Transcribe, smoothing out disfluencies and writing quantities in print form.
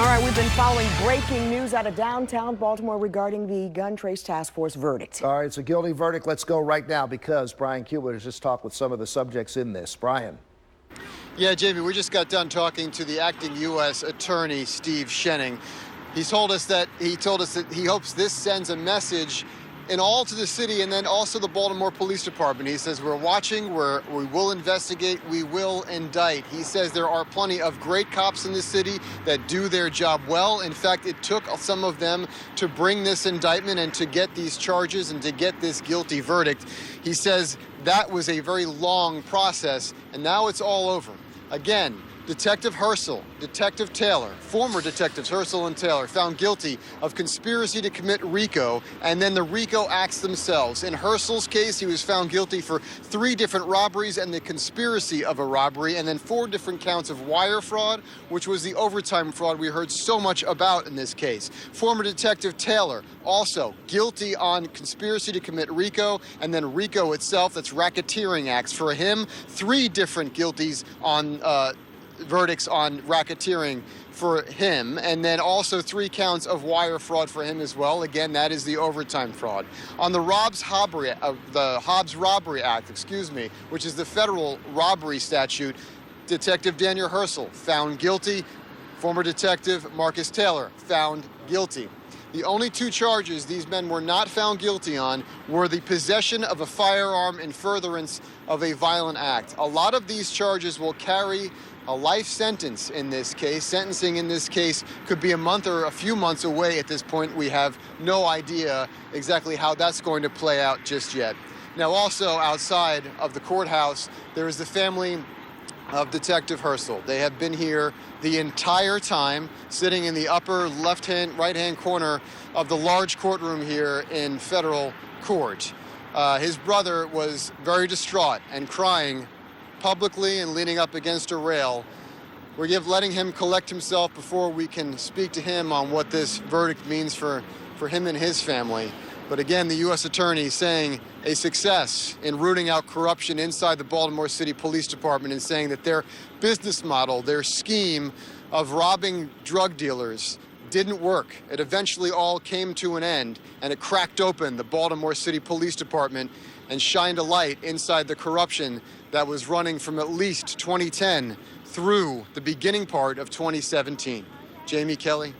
All right, we've been following breaking news out of downtown Baltimore regarding the Gun Trace Task Force verdict. All right, it's a guilty verdict. Let's go right now because Brian Cuba has just talked with some of the subjects in this. Brian. Yeah, Jamie, we just got done talking to the acting U.S. Attorney, Steve Schenning. He told us that he hopes this sends a message in all to the city and then also the Baltimore Police Department. He says, we're watching, we will investigate, we will indict. He says there are plenty of great cops in the city that do their job well. In fact, it took some of them to bring this indictment and to get these charges and to get this guilty verdict. He says that was a very long process, and now it's all over. Again, Detective Hersl, Detective Taylor, former detectives Hersl and Taylor, found guilty of conspiracy to commit RICO, and then the RICO acts themselves. In Hersl's case, he was found guilty for 3 different robberies and the conspiracy of a robbery, and then 4 different counts of wire fraud, which was the overtime fraud we heard so much about in this case. Former Detective Taylor, also guilty on conspiracy to commit RICO, and then RICO itself, that's racketeering acts. For him, 3 different guilties on verdicts on racketeering for him, and then also 3 counts of wire fraud for him as well. Again, that is the overtime fraud. On the Hobbs Robbery Act, which is the federal robbery statute, Detective Daniel Hersl found guilty. Former Detective Marcus Taylor found guilty. The only 2 charges these men were not found guilty on were the possession of a firearm in furtherance of a violent act. A lot of these charges will carry a life sentence in this case. Sentencing in this case could be a month or a few months away at this point. We have no idea exactly how that's going to play out just yet. Now, also outside of the courthouse, there is the family of Detective Hersl. They have been here the entire time, sitting in the upper right-hand corner of the large courtroom here in federal court. His brother was very distraught and crying publicly and leaning up against a rail. We're letting him collect himself before we can speak to him on what this verdict means for him and his family. But again, the U.S. Attorney saying a success in rooting out corruption inside the Baltimore City Police Department and saying that their business model, their scheme of robbing drug dealers didn't work. It eventually all came to an end, and it cracked open the Baltimore City Police Department and shined a light inside the corruption that was running from at least 2010 through the beginning part of 2017. Jamie, Kelly.